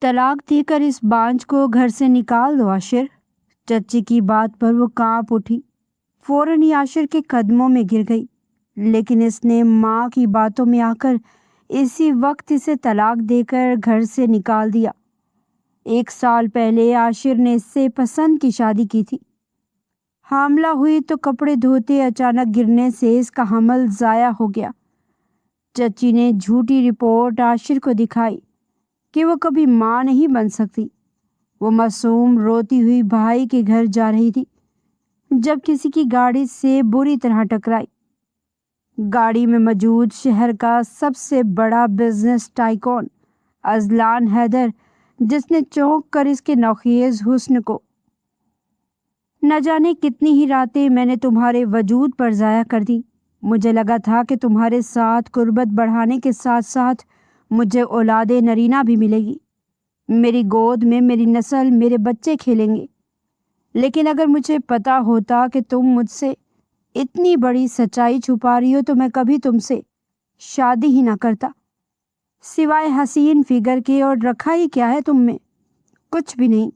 طلاق دے کر اس بانجھ کو گھر سے نکال دو عاشر۔ چچی کی بات پر وہ کانپ اٹھی، فوراً ہی عاشر کے قدموں میں گر گئی، لیکن اس نے ماں کی باتوں میں آ کر اسی وقت اسے طلاق دے کر گھر سے نکال دیا۔ 1 سال پہلے عاشر نے اس سے پسند کی شادی کی تھی۔ حاملہ ہوئی تو کپڑے دھوتے اچانک گرنے سے اس کا حمل ضائع ہو گیا۔ چچی نے جھوٹی رپورٹ عاشر کو دکھائی کہ وہ کبھی ماں نہیں بن سکتی۔ وہ معصوم روتی ہوئی بھائی کے گھر جا رہی تھی جب کسی کی گاڑی سے بری طرح ٹکرائی۔ گاڑی میں موجود شہر کا سب سے بڑا بزنس ٹائکون اذلان حیدر، جس نے چونک کر اس کے نوخیز حسن کو نہ جانے کتنی ہی راتیں میں نے تمہارے وجود پر ضائع کر دی۔ مجھے لگا تھا کہ تمہارے ساتھ قربت بڑھانے کے ساتھ ساتھ مجھے اولاد نرینہ بھی ملے گی، میری گود میں میری نسل، میرے بچے کھیلیں گے۔ لیکن اگر مجھے پتا ہوتا کہ تم مجھ سے اتنی بڑی سچائی چھپا رہی ہو تو میں کبھی تم سے شادی ہی نہ کرتا۔ سوائے حسین فگر کے اور رکھا ہی کیا ہے تم میں؟ کچھ بھی نہیں۔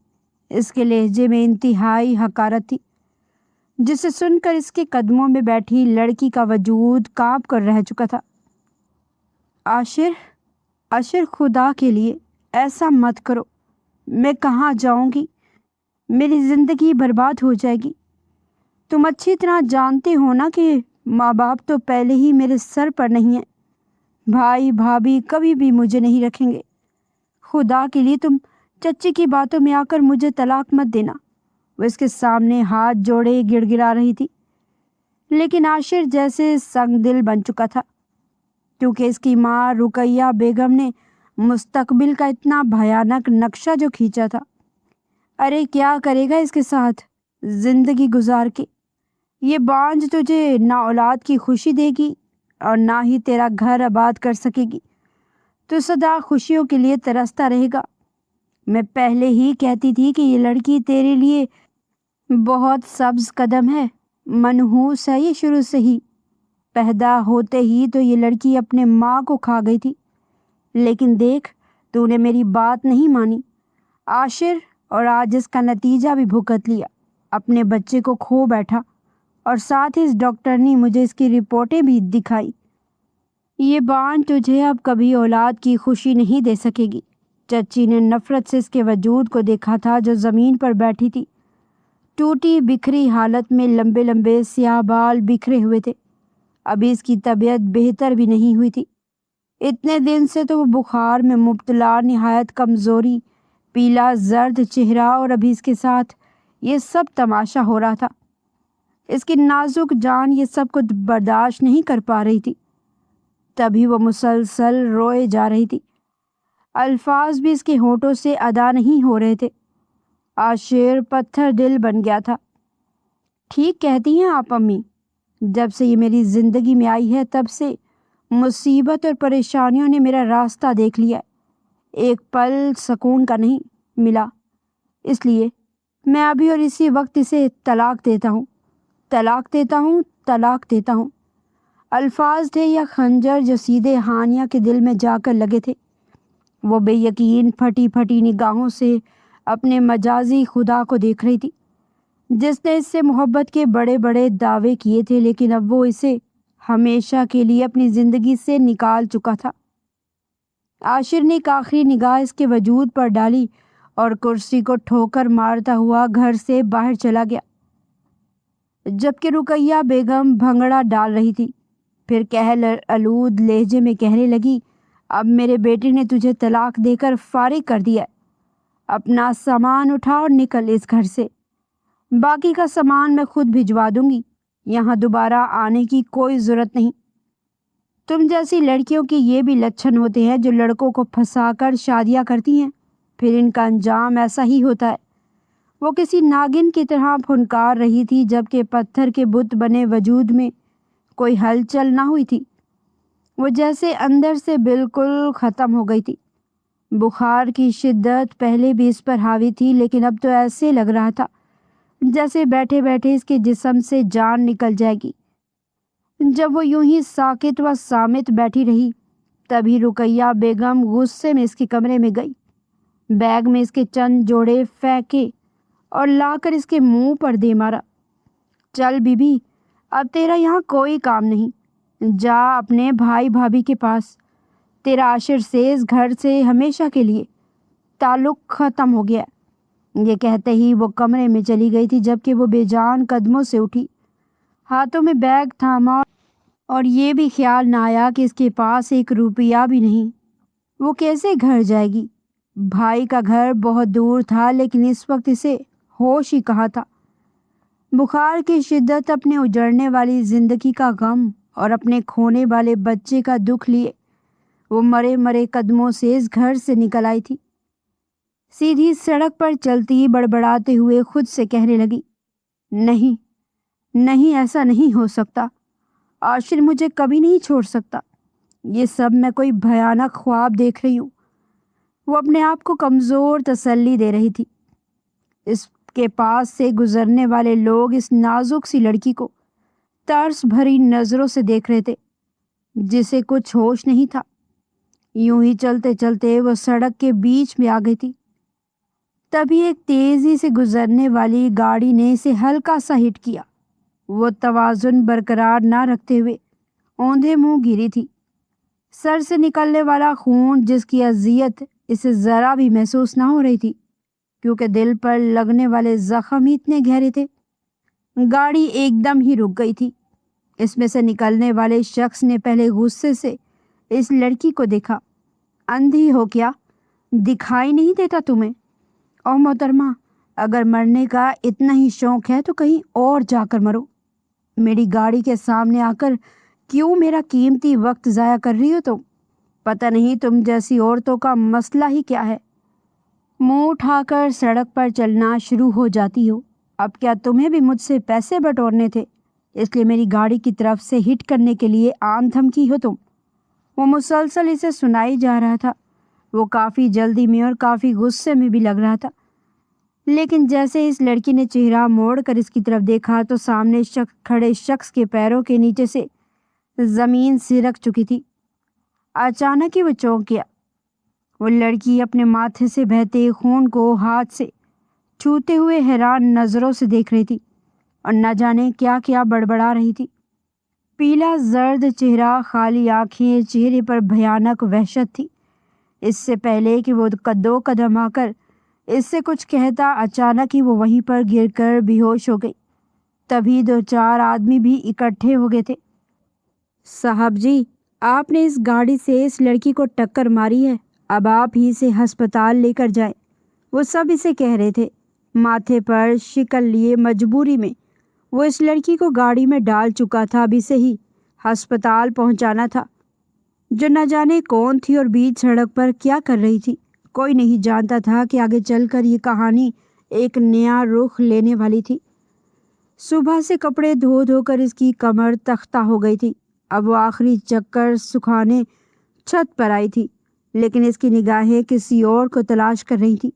اس کے لہجے میں انتہائی حقارت تھی، جسے سن کر اس کے قدموں میں بیٹھی لڑکی کا وجود کانپ کر رہ چکا تھا۔ عاشر خدا کے لیے ایسا مت کرو، میں کہاں جاؤں گی؟ میری زندگی برباد ہو جائے گی۔ تم اچھی طرح جانتے ہو نا کہ ماں باپ تو پہلے ہی میرے سر پر نہیں ہیں، بھائی بھابھی کبھی بھی مجھے نہیں رکھیں گے۔ خدا کے لیے تم چچی کی باتوں میں آ کر مجھے طلاق مت دینا۔ وہ اس کے سامنے ہاتھ جوڑے گڑ گڑا رہی تھی، لیکن عاشر جیسے سنگ دل بن چکا تھا، کیونکہ اس کی ماں رقیہ بیگم نے مستقبل کا اتنا بھیانک نقشہ جو کھینچا تھا۔ ارے کیا کرے گا اس کے ساتھ زندگی گزار کے؟ یہ بانجھ تجھے نہ اولاد کی خوشی دے گی اور نہ ہی تیرا گھر آباد کر سکے گی، تو سدا خوشیوں کے لیے ترستا رہے گا۔ میں پہلے ہی کہتی تھی کہ یہ لڑکی تیرے لیے بہت سبز قدم ہے، منحوس ہے یہ شروع سے ہی۔ پیدا ہوتے ہی تو یہ لڑکی اپنے ماں کو کھا گئی تھی، لیکن دیکھ تو نے میری بات نہیں مانی عاشر، اور آج اس کا نتیجہ بھی بھگت لیا۔ اپنے بچے کو کھو بیٹھا، اور ساتھ ہی اس ڈاکٹر نے مجھے اس کی رپورٹیں بھی دکھائی۔ یہ بانجھ تجھے اب کبھی اولاد کی خوشی نہیں دے سکے گی۔ چچی نے نفرت سے اس کے وجود کو دیکھا تھا جو زمین پر بیٹھی تھی، ٹوٹی بکھری حالت میں، لمبے لمبے سیاہ بال بکھرے ہوئے تھے۔ ابھی اس کی طبیعت بہتر بھی نہیں ہوئی تھی، اتنے دن سے تو وہ بخار میں مبتلا، نہایت کمزوری، پیلا زرد چہرہ، اور ابھی اس کے ساتھ یہ سب تماشا ہو رہا تھا۔ اس کی نازک جان یہ سب کچھ برداشت نہیں کر پا رہی تھی، تبھی وہ مسلسل روئے جا رہی تھی۔ الفاظ بھی اس کے ہونٹوں سے ادا نہیں ہو رہے تھے۔ عاشر پتھر دل بن گیا تھا۔ ٹھیک کہتی ہیں آپ امی، جب سے یہ میری زندگی میں آئی ہے تب سے مصیبت اور پریشانیوں نے میرا راستہ دیکھ لیا ہے، ایک پل سکون کا نہیں ملا۔ اس لیے میں ابھی اور اسی وقت اسے طلاق دیتا ہوں، طلاق دیتا ہوں، طلاق دیتا ہوں۔ الفاظ تھے یا خنجر جو سیدھے ہانیہ کے دل میں جا کر لگے تھے۔ وہ بے یقین پھٹی پھٹی نگاہوں سے اپنے مجازی خدا کو دیکھ رہی تھی، جس نے اس سے محبت کے بڑے بڑے دعوے کیے تھے، لیکن اب وہ اسے ہمیشہ کے لیے اپنی زندگی سے نکال چکا تھا۔ عاشر نے ایک آخری نگاہ اس کے وجود پر ڈالی اور کرسی کو ٹھوکر مارتا ہوا گھر سے باہر چلا گیا، جبکہ رقیہ بیگم بھنگڑا ڈال رہی تھی۔ پھر کہل آلود لہجے میں کہنے لگی، اب میرے بیٹے نے تجھے طلاق دے کر فارغ کر دیا ہے، اپنا سامان اٹھا اور نکل اس گھر سے، باقی کا سامان میں خود بھجوا دوں گی، یہاں دوبارہ آنے کی کوئی ضرورت نہیں۔ تم جیسی لڑکیوں کی یہ بھی لچھن ہوتے ہیں جو لڑکوں کو پھنسا کر شادیاں کرتی ہیں، پھر ان کا انجام ایسا ہی ہوتا ہے۔ وہ کسی ناگن کی طرح پھنکار رہی تھی، جبکہ پتھر کے بت بنے وجود میں کوئی ہلچل نہ ہوئی تھی۔ وہ جیسے اندر سے بالکل ختم ہو گئی تھی۔ بخار کی شدت پہلے بھی اس پر حاوی تھی، لیکن اب تو ایسے لگ رہا تھا جیسے بیٹھے بیٹھے اس کے جسم سے جان نکل جائے گی۔ جب وہ یوں ہی ساکت و صامت بیٹھی رہی، تبھی رقیہ بیگم غصے میں اس کے کمرے میں گئی بیگ میں اس کے چند جوڑے پھینکے اور لا کر اس کے منہ پر دے مارا۔ چل بی بی، اب تیرا یہاں کوئی کام نہیں، جا اپنے بھائی بھابھی کے پاس، تیرا عاشر سے اس گھر سے ہمیشہ کے لیے تعلق ختم ہو گیا۔ یہ کہتے ہی وہ کمرے میں چلی گئی تھی، جبکہ وہ بے جان قدموں سے اٹھی، ہاتھوں میں بیگ تھاما اور یہ بھی خیال نہ آیا کہ اس کے پاس 1 روپیہ بھی نہیں۔ وہ کیسے گھر جائے گی؟ بھائی کا گھر بہت دور تھا، لیکن اس وقت اسے ہوش ہی کہاں تھا۔ بخار کی شدت، اپنے اجڑنے والی زندگی کا غم اور اپنے کھونے والے بچے کا دکھ لیے وہ مرے مرے قدموں سے اس گھر سے نکل آئی تھی۔ سیدھی سڑک پر چلتی بڑبڑاتے ہوئے خود سے کہنے لگی، نہیں نہیں، ایسا نہیں ہو سکتا، عاشر مجھے کبھی نہیں چھوڑ سکتا، یہ سب میں کوئی بھیانک خواب دیکھ رہی ہوں۔ وہ اپنے آپ کو کمزور تسلی دے رہی تھی۔ اس کے پاس سے گزرنے والے لوگ اس نازک سی لڑکی کو ترس بھری نظروں سے دیکھ رہے تھے، جسے کچھ ہوش نہیں تھا۔ یوں ہی چلتے چلتے وہ سڑک کے بیچ میں آ گئی تھی۔ تبھی ایک تیزی سے گزرنے والی گاڑی نے اسے ہلکا سا ہٹ کیا۔ وہ توازن برقرار نہ رکھتے ہوئے اوندھے منہ گری تھی۔ سر سے نکلنے والا خون، جس کی اذیت اسے ذرا بھی محسوس نہ ہو رہی تھی، کیونکہ دل پر لگنے والے زخم ہی اتنے گہرے تھے۔ گاڑی ایک دم ہی رک گئی تھی۔ اس میں سے نکلنے والے شخص نے پہلے غصے سے اس لڑکی کو دیکھا۔ اندھی ہو کیا؟ دکھائی نہیں دیتا تمہیں؟ او محترمہ، اگر مرنے کا اتنا ہی شوق ہے تو کہیں اور جا کر مرو، میری گاڑی کے سامنے آ کر کیوں میرا قیمتی وقت ضائع کر رہی ہو تم؟ پتہ نہیں تم جیسی عورتوں کا مسئلہ ہی کیا ہے، منہ اٹھا کر سڑک پر چلنا شروع ہو جاتی ہو۔ اب کیا تمہیں بھی مجھ سے پیسے بٹورنے تھے، اس لیے میری گاڑی کی طرف سے ہٹ کرنے کے لیے عام دھمکی ہو تم؟ وہ مسلسل اسے سنائی جا رہا تھا۔ وہ کافی جلدی میں اور کافی غصے میں بھی لگ رہا تھا، لیکن جیسے اس لڑکی نے چہرہ موڑ کر اس کی طرف دیکھا تو سامنے کھڑے شخص کے پیروں کے نیچے سے زمین سرک چکی تھی۔ اچانک ہی وہ چونک گیا۔ وہ لڑکی اپنے ماتھے سے بہتے خون کو ہاتھ سے چھوتے ہوئے حیران نظروں سے دیکھ رہی تھی اور نہ جانے کیا کیا بڑبڑا رہی تھی۔ پیلا زرد چہرہ، خالی آنکھیں، چہرے پر بھیانک وحشت تھی۔ اس سے پہلے کہ وہ 2 قدم آ کر اس سے کچھ کہتا، اچانک ہی وہ وہیں پر گر کر بے ہوش ہو گئی۔ تبھی 2-4 آدمی بھی اکٹھے ہو گئے تھے۔ صاحب جی، آپ نے اس گاڑی سے اس لڑکی کو ٹکر ماری ہے، اب آپ ہی سے ہسپتال لے کر جائیں، وہ سب اسے کہہ رہے تھے۔ ماتھے پر شکل لیے مجبوری میں وہ اس لڑکی کو گاڑی میں ڈال چکا تھا، اب اسے ہی ہسپتال پہنچانا تھا۔ جو نہ جانے کون تھی اور بیچ سڑک پر کیا کر رہی تھی، کوئی نہیں جانتا تھا کہ آگے چل کر یہ کہانی ایک نیا رخ لینے والی تھی۔ صبح سے کپڑے دھو دھو کر اس کی کمر تختہ ہو گئی تھی۔ اب وہ آخری چکر سکھانے چھت پر آئی تھی، لیکن اس کی نگاہیں کسی اور کو تلاش کر رہی تھی۔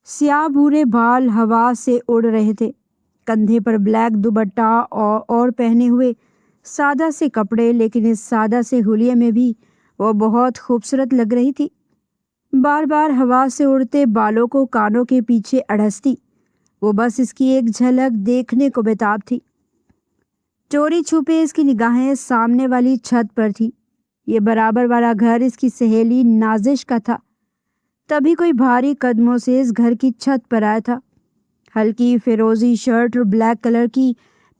سیاہ بھورے بال ہوا سے اڑ رہے تھے، کندھے پر بلیک دوپٹہ اور پہنے ہوئے سادہ سے کپڑے، لیکن اس سادہ سے حلیے میں بھی وہ بہت خوبصورت لگ رہی تھی۔ بار بار ہوا سے اڑتے بالوں کو کانوں کے پیچھے اڑھستی، وہ بس اس کی ایک جھلک دیکھنے کو بےتاب تھی۔ چوری چھپے اس کی نگاہیں سامنے والی چھت پر تھی۔ یہ برابر والا گھر اس کی سہیلی نازش کا تھا۔ تبھی کوئی بھاری قدموں سے اس گھر کی چھت پر آیا تھا، ہلکی فیروزی شرٹ اور بلیک کلر کی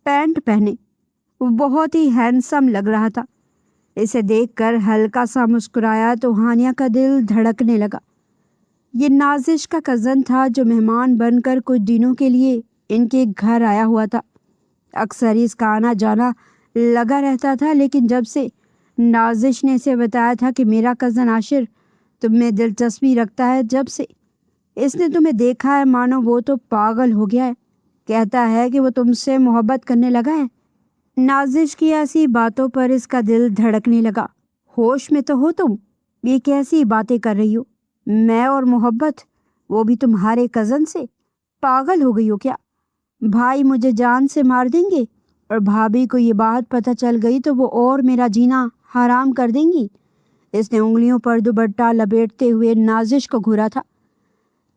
پینٹ پہنے۔ وہ بہت ہی ہینڈسم لگ رہا تھا۔ اسے دیکھ کر ہلکا سا مسکرایا تو ہانیہ کا دل دھڑکنے لگا۔ یہ نازش کا کزن تھا، جو مہمان بن کر کچھ دنوں کے لیے ان کے گھر آیا ہوا تھا۔ اکثر اس کا آنا جانا لگا رہتا تھا، لیکن جب سے نازش نے اسے بتایا تھا کہ میرا کزن عاشر تم میں دلچسپی رکھتا ہے، جب سے اس نے تمہیں دیکھا ہے مانو وہ تو پاگل ہو گیا ہے، کہتا ہے کہ وہ تم سے محبت کرنے لگا ہے۔ نازش کی ایسی باتوں پر اس کا دل دھڑکنے لگا۔ ہوش میں تو ہو تم؟ یہ کیسی باتیں کر رہی ہو؟ میں اور محبت، وہ بھی تمہارے کزن سے؟ پاگل ہو گئی ہو کیا؟ بھائی مجھے جان سے مار دیں گے، اور بھابھی کو یہ بات پتہ چل گئی تو وہ اور میرا جینا حرام کر دیں گی۔ اس نے انگلیوں پر دوپٹہ لپیٹتے ہوئے نازش کو گھورا تھا۔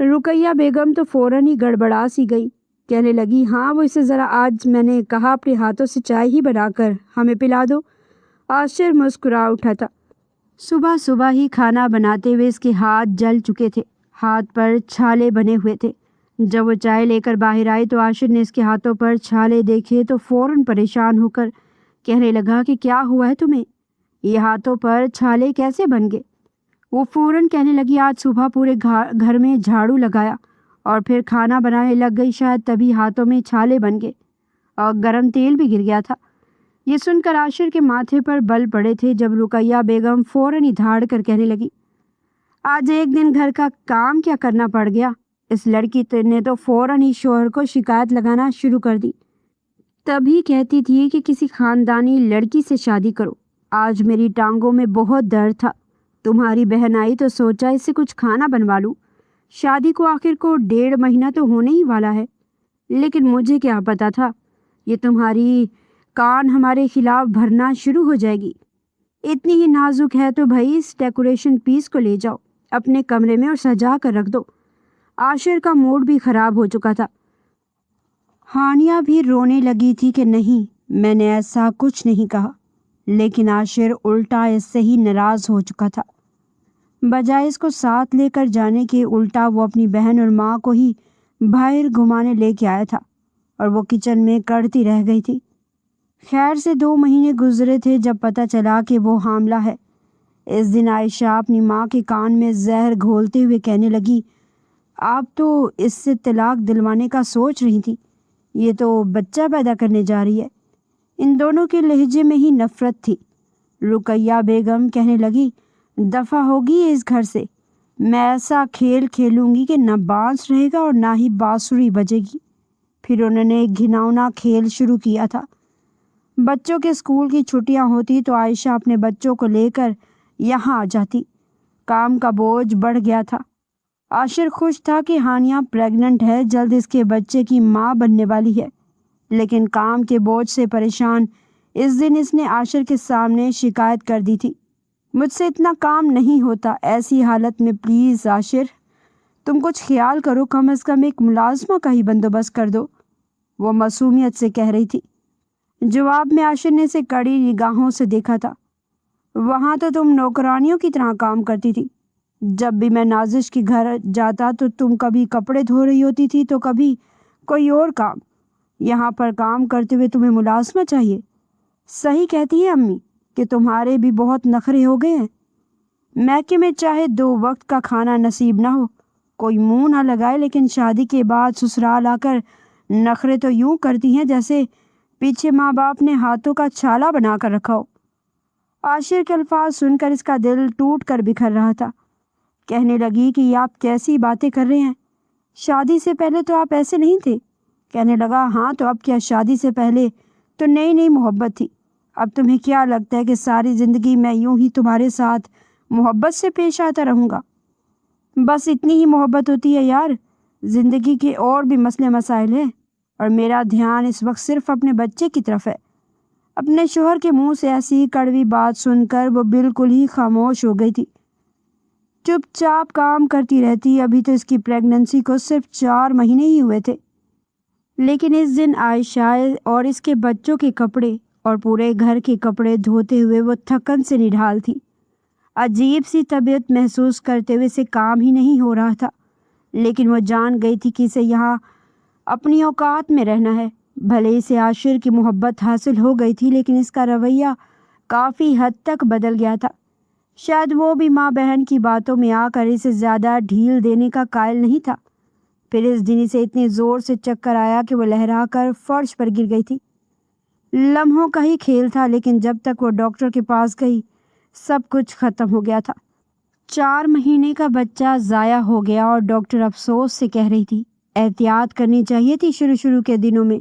رقیہ بیگم تو فوراً ہی گڑبڑا سی گئی، کہنے لگی ہاں وہ اسے ذرا آج میں نے کہا اپنے ہاتھوں سے چائے ہی بنا کر ہمیں پلا دو۔ عاشر مسکرا اٹھا تھا۔ صبح صبح ہی کھانا بناتے ہوئے اس کے ہاتھ جل چکے تھے، ہاتھ پر چھالے بنے ہوئے تھے۔ جب وہ چائے لے کر باہر آئی تو عاشر نے اس کے ہاتھوں پر چھالے دیکھے تو فوراً پریشان ہو کر کہنے لگا کہ کیا ہوا ہے تمہیں؟ یہ ہاتھوں پر چھالے کیسے بن گئے؟ وہ فوراً کہنے لگی آج صبح پورے گھر میں جھاڑو لگایا اور پھر کھانا بنانے لگ گئی، شاید تبھی ہاتھوں میں چھالے بن گئے، اور گرم تیل بھی گر گیا تھا۔ یہ سن کر عاشر کے ماتھے پر بل پڑے تھے جب رقیہ بیگم فوراً ہی دھاڑ کر کہنے لگی آج ایک دن گھر کا کام کیا کرنا پڑ گیا؟ اس لڑکی نے تو فوراً ہی شوہر کو شکایت لگانا شروع کر دی، تبھی کہتی تھی کہ کسی خاندانی لڑکی سے شادی کرو۔ آج میری ٹانگوں میں بہت درد تھا، تمہاری بہن آئی تو سوچا اس سے کچھ کھانا بنوا لوں، شادی کو آخر کو 1.5 مہینہ تو ہونے ہی والا ہے، لیکن مجھے کیا پتا تھا یہ تمہاری کان ہمارے خلاف بھرنا شروع ہو جائے گی۔ اتنی ہی نازک ہے تو بھائی اس ڈیکوریشن پیس کو لے جاؤ اپنے کمرے میں اور سجا کر رکھ دو۔ عاشر کا موڈ بھی خراب ہو چکا تھا۔ ہانیہ بھی رونے لگی تھی کہ نہیں میں نے ایسا کچھ نہیں کہا، لیکن عاشر الٹا اس سے ہی ناراض ہو چکا تھا۔ بجائے اس کو ساتھ لے کر جانے کے الٹا وہ اپنی بہن اور ماں کو ہی باہر گھمانے لے کے آیا تھا اور وہ کچن میں کڑتی رہ گئی تھی۔ خیر سے 2 مہینے گزرے تھے جب پتہ چلا کہ وہ حاملہ ہے۔ اس دن عائشہ اپنی ماں کے کان میں زہر گھولتے ہوئے کہنے لگی آپ تو اس سے طلاق دلوانے کا سوچ رہی تھی، یہ تو بچہ پیدا کرنے جا رہی ہے۔ ان دونوں کے لہجے میں ہی نفرت تھی۔ رقیہ بیگم کہنے لگی دفع ہوگی اس گھر سے، میں ایسا کھیل کھیلوں گی کہ نہ بانس رہے گا اور نہ ہی بانسری بجے گی۔ پھر انہوں نے ایک گھناؤنا کھیل شروع کیا تھا۔ بچوں کے اسکول کی چھٹیاں ہوتی تو عائشہ اپنے بچوں کو لے کر یہاں آ جاتی۔ کام کا بوجھ بڑھ گیا تھا۔ عاشر خوش تھا کہ ہانیہ پریگننٹ ہے، جلد اس کے بچے کی ماں بننے والی ہے، لیکن کام کے بوجھ سے پریشان اس دن اس نے عاشر کے سامنے شکایت کر دی تھی مجھ سے اتنا کام نہیں ہوتا، ایسی حالت میں پلیز عاشر تم کچھ خیال کرو، کم از کم ایک ملازمہ کا ہی بندوبست کر دو، وہ معصومیت سے کہہ رہی تھی۔ جواب میں عاشر نے اسے کڑی نگاہوں سے دیکھا تھا۔ وہاں تو تم نوکرانیوں کی طرح کام کرتی تھی، جب بھی میں نازش کے گھر جاتا تو تم کبھی کپڑے دھو رہی ہوتی تھی تو کبھی کوئی اور کام، یہاں پر کام کرتے ہوئے تمہیں ملازمہ چاہیے۔ صحیح کہتی ہے امی کہ تمہارے بھی بہت نخرے ہو گئے ہیں، میکے میں چاہے 2 وقت کا کھانا نصیب نہ ہو، کوئی منہ نہ لگائے، لیکن شادی کے بعد سسرال آ کر نخرے تو یوں کرتی ہیں جیسے پیچھے ماں باپ نے ہاتھوں کا چھالا بنا کر رکھا ہو۔ عاشر کے الفاظ سن کر اس کا دل ٹوٹ کر بکھر رہا تھا۔ کہنے لگی کہ یہ آپ کیسی باتیں کر رہے ہیں، شادی سے پہلے تو آپ ایسے نہیں تھے۔ کہنے لگا ہاں تو اب کیا، شادی سے پہلے تو نئی نئی محبت تھی، اب تمہیں کیا لگتا ہے کہ ساری زندگی میں یوں ہی تمہارے ساتھ محبت سے پیش آتا رہوں گا؟ بس اتنی ہی محبت ہوتی ہے یار، زندگی کے اور بھی مسئلے مسائل ہیں، اور میرا دھیان اس وقت صرف اپنے بچے کی طرف ہے۔ اپنے شوہر کے منہ سے ایسی کڑوی بات سن کر وہ بالکل ہی خاموش ہو گئی تھی، چپ چاپ کام کرتی رہتی۔ ابھی تو اس کی پریگننسی کو صرف 4 مہینے ہی ہوئے تھے، لیکن اس دن عائشہ اور اس کے بچوں کے کپڑے اور پورے گھر کے کپڑے دھوتے ہوئے وہ تھکن سے نڈھال تھی۔ عجیب سی طبیعت محسوس کرتے ہوئے اسے کام ہی نہیں ہو رہا تھا، لیکن وہ جان گئی تھی کہ اسے یہاں اپنی اوقات میں رہنا ہے۔ بھلے اسے عاشر کی محبت حاصل ہو گئی تھی، لیکن اس کا رویہ کافی حد تک بدل گیا تھا۔ شاید وہ بھی ماں بہن کی باتوں میں آ کر اسے زیادہ ڈھیل دینے کا قائل نہیں تھا۔ پھر اس دن اسے اتنی زور سے چکر آیا کہ وہ لہرا کر فرش پر گر گئی تھی۔ لمحوں کا ہی کھیل تھا، لیکن جب تک وہ ڈاکٹر کے پاس گئی سب کچھ ختم ہو گیا تھا۔ 4 مہینے کا بچہ ضائع ہو گیا اور ڈاکٹر افسوس سے کہہ رہی تھی احتیاط کرنی چاہیے تھی، شروع کے دنوں میں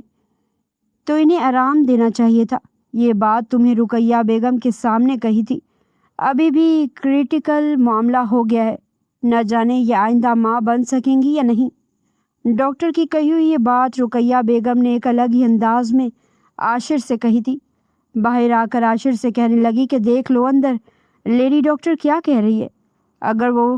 تو انہیں آرام دینا چاہیے تھا۔ یہ بات تمہیں رقیہ بیگم کے سامنے کہی تھی، ابھی بھی کریٹیکل معاملہ ہو گیا ہے، نہ جانے یہ آئندہ ماں بن سکیں گی یا نہیں۔ ڈاکٹر کی کہی ہوئی یہ بات رقیہ بیگم نے ایک الگ ہی انداز میں عاشر سے کہی تھی۔ باہر آ کر عاشر سے کہنے لگی کہ دیکھ لو اندر لیڈی ڈاکٹر کیا کہہ رہی ہے، اگر وہ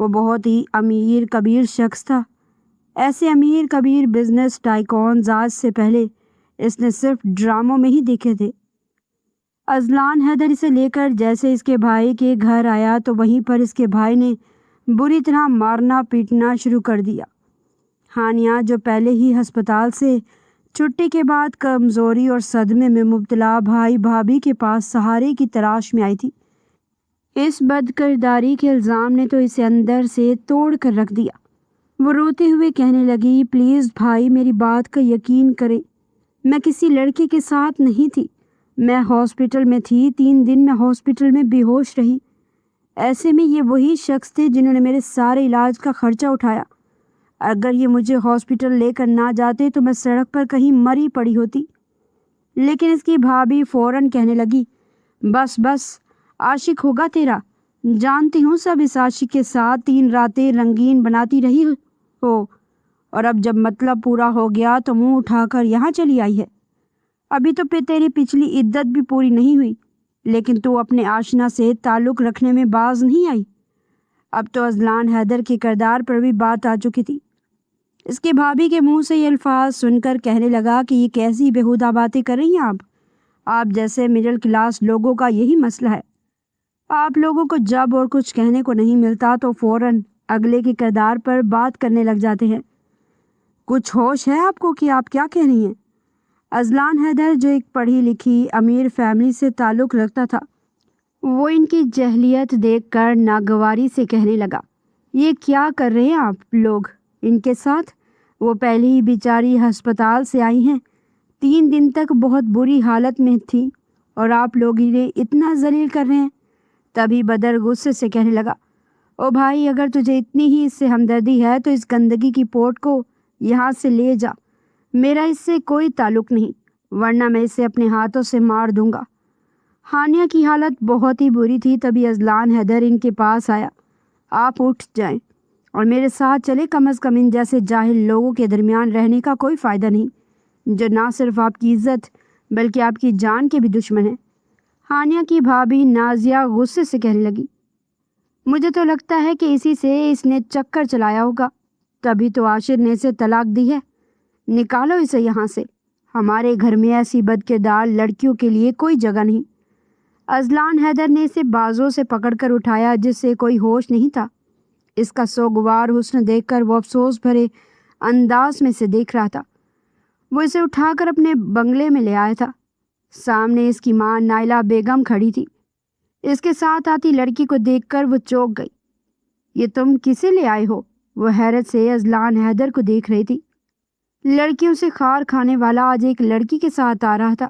وہ بہت ہی امیر کبیر شخص تھا۔ ایسے امیر کبیر بزنس ٹائکونز آج سے پہلے اس نے صرف ڈراموں میں ہی دیکھے تھے۔ اذلان حیدر اسے لے کر جیسے اس کے بھائی کے گھر آیا تو وہیں پر اس کے بھائی نے بری طرح مارنا پیٹنا شروع کر دیا۔ ہانیہ جو پہلے ہی ہسپتال سے چھٹی کے بعد کمزوری اور صدمے میں مبتلا بھائی بھابھی کے پاس سہارے کی تلاش میں آئی تھی، اس بد کرداری کے الزام نے تو اسے اندر سے توڑ کر رکھ دیا۔ وہ روتے ہوئے کہنے لگی، پلیز بھائی میری بات کا یقین کریں، میں کسی لڑکے کے ساتھ نہیں تھی، میں ہاسپٹل میں تھی، 3 دن میں ہاسپٹل میں بے ہوش رہی۔ ایسے میں یہ وہی شخص تھے جنہوں نے میرے سارے علاج کا خرچہ اٹھایا۔ اگر یہ مجھے ہاسپٹل لے کر نہ جاتے تو میں سڑک پر کہیں مری پڑی ہوتی۔ لیکن اس کی بھابھی فوراً کہنے لگی، بس بس، عاشق ہوگا تیرا، جانتی ہوں سب اس عاشق کے ساتھ 3 راتیں رنگین بناتی رہی ہو، اور اب جب مطلب پورا ہو گیا تو منہ اٹھا کر یہاں چلی آئی ہے۔ ابھی تو تیری پچھلی عدت بھی پوری نہیں ہوئی، لیکن تو اپنے آشنا سے تعلق رکھنے میں باز نہیں آئی۔ اب تو اذلان حیدر کے کردار پر بھی بات آ چکی تھی۔ اس کے بھابھی کے منہ سے یہ الفاظ سن کر کہنے لگا کہ یہ کیسی بیہودہ باتیں کر رہی ہیں آپ جیسے مڈل کلاس لوگوں کا یہی مسئلہ ہے۔ آپ لوگوں کو جب اور کچھ کہنے کو نہیں ملتا تو فوراً اگلے کے کردار پر بات کرنے لگ جاتے ہیں۔ کچھ ہوش ہے آپ کو کہ آپ کیا کہہ رہی ہیں؟ اذلان حیدر جو ایک پڑھی لکھی امیر فیملی سے تعلق رکھتا تھا، وہ ان کی جہلیت دیکھ کر ناگواری سے کہنے لگا، یہ کیا کر رہے ہیں آپ لوگ ان کے ساتھ؟ وہ پہلے ہی بیچاری ہسپتال سے آئی ہیں، 3 دن تک بہت بری حالت میں تھی، اور آپ لوگ انہیں اتنا ذلیل کر رہے ہیں۔ تبھی بدر غصے سے کہنے لگا، او بھائی اگر تجھے اتنی ہی اس سے ہمدردی ہے تو اس گندگی کی پوٹ کو یہاں سے لے جا، میرا اس سے کوئی تعلق نہیں، ورنہ میں اسے اپنے ہاتھوں سے مار دوں گا۔ ہانیہ کی حالت بہت ہی بری تھی۔ تبھی اذلان حیدر ان کے پاس آیا، آپ اٹھ جائیں اور میرے ساتھ چلے، کم از کم ان جیسے جاہل لوگوں کے درمیان رہنے کا کوئی فائدہ نہیں، جو نہ صرف آپ کی عزت بلکہ آپ کی جان کے بھی دشمن ہیں۔ ہانیہ کی بھابھی نازیہ غصے سے کہنے لگی، مجھے تو لگتا ہے کہ اسی سے اس نے چکر چلایا ہوگا، تبھی تو عاشر نے اسے طلاق دی ہے، نکالو اسے یہاں سے، ہمارے گھر میں ایسی بد کردار لڑکیوں کے لیے کوئی جگہ نہیں۔ اذلان حیدر نے اسے بازوں سے پکڑ کر اٹھایا جس سے کوئی ہوش نہیں تھا۔ اس کا سوگوار حسن دیکھ کر وہ افسوس بھرے انداز میں سے دیکھ رہا تھا۔ وہ اسے اٹھا کر اپنے بنگلے میں لے آیا تھا۔ سامنے اس کی ماں نائلہ بیگم کھڑی تھی۔ اس کے ساتھ آتی لڑکی کو دیکھ کر وہ چونک گئی۔ یہ تم کسے لے آئے ہو؟ وہ حیرت سے اذلان حیدر کو دیکھ رہی تھی۔ لڑکیوں سے خار کھانے والا آج ایک لڑکی کے ساتھ آ رہا تھا۔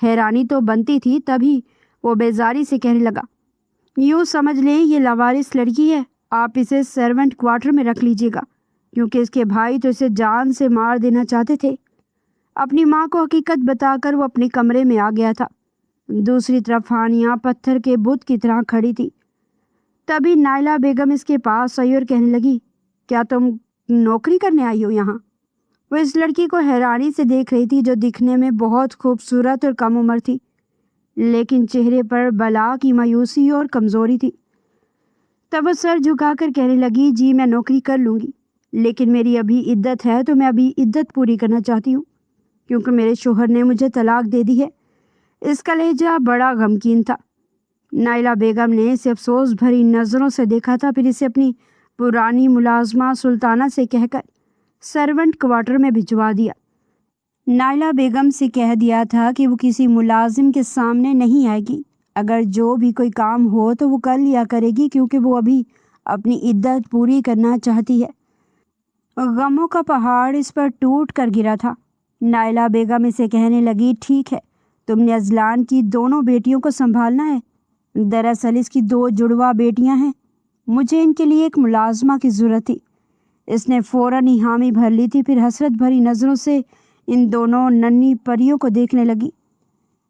حیرانی تو بنتی تھی، تبھی وہ بیزاری سے کہنے لگا، یوں سمجھ لیں یہ لاوارث لڑکی ہے، آپ اسے سرونٹ کوارٹر میں رکھ لیجیے گا، کیونکہ اس کے بھائی تو اسے جان سے مار دینا چاہتے تھے۔ اپنی ماں کو حقیقت بتا کر وہ اپنے کمرے میں آ گیا تھا۔ دوسری طرف ہانیہ پتھر کے بت کی طرح کھڑی تھی۔ تبھی نائلہ بیگم اس کے پاس آئی اور کہنے لگی، کیا تم نوکری کرنے آئی ہو یہاں؟ وہ اس لڑکی کو حیرانی سے دیکھ رہی تھی جو دکھنے میں بہت خوبصورت اور کم عمر تھی، لیکن چہرے پر بلا کی مایوسی اور کمزوری تھی۔ تب وہ سر جھکا کر کہنے لگی، جی میں نوکری کر لوں گی، لیکن میری ابھی عدت ہے تو میں ابھی عدت پوری کرنا چاہتی ہوں، کیونکہ میرے شوہر نے مجھے طلاق دے دی ہے۔ اس کا لہجہ بڑا غمگین تھا۔ نائلہ بیگم نے اسے افسوس بھری نظروں سے دیکھا تھا، پھر اسے اپنی پرانی ملازمہ سلطانہ سے کہہ کر سرونٹ کوارٹر میں بھجوا دیا۔ نائلہ بیگم سے کہہ دیا تھا کہ وہ کسی ملازم کے سامنے نہیں آئے گی، اگر جو بھی کوئی کام ہو تو وہ کر لیا کرے گی، کیونکہ وہ ابھی اپنی عدت پوری کرنا چاہتی ہے۔ غموں کا پہاڑ اس پر ٹوٹ کر گرا تھا۔ نائلہ بیگم اسے کہنے لگی، ٹھیک ہے، تم نے اذلان کی دونوں بیٹیوں کو سنبھالنا ہے، دراصل اس کی 2 جڑواں بیٹیاں ہیں، مجھے ان کے لیے ایک ملازمہ کی ضرورت تھی۔ اس نے فوراً ہی حامی بھر لی تھی، پھر حسرت بھری نظروں سے ان دونوں ننھی پریوں کو دیکھنے لگی۔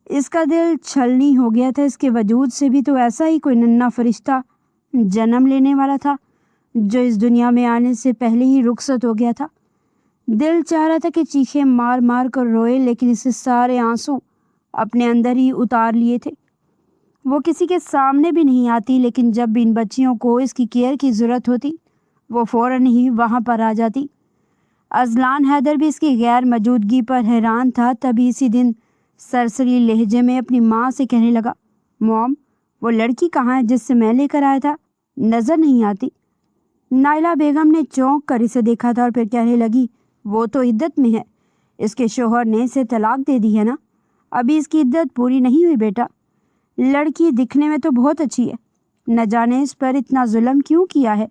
اس کا دل چھلنی ہو گیا تھا، اس کے وجود سے بھی تو ایسا ہی کوئی ننھا فرشتہ جنم لینے والا تھا جو اس دنیا میں آنے سے پہلے ہی رخصت ہو گیا تھا۔ دل چاہ رہا تھا کہ چیخیں مار مار کر روئے، لیکن اسے سارے آنسو اپنے اندر ہی اتار لیے تھے۔ وہ کسی کے سامنے بھی نہیں آتی، لیکن جب بھی ان بچیوں کو اس کی کیئر کی ضرورت ہوتی وہ فوراً ہی وہاں پر آ جاتی۔ اذلان حیدر بھی اس کی غیر موجودگی پر حیران تھا۔ تبھی اسی دن سرسری لہجے میں اپنی ماں سے کہنے لگا، موم، وہ لڑکی کہاں ہے جس سے میں لے کر آیا تھا؟ نظر نہیں آتی۔ نائلہ بیگم نے چونک کر اسے دیکھا تھا اور پھر کہنے لگی، وہ تو عدت میں ہے، اس کے شوہر نے اسے طلاق دے دی ہے نا، ابھی اس کی عدت پوری نہیں ہوئی بیٹا۔ لڑکی دکھنے میں تو بہت اچھی ہے، نہ جانے اس پر اتنا ظلم کیوں کیا ہے،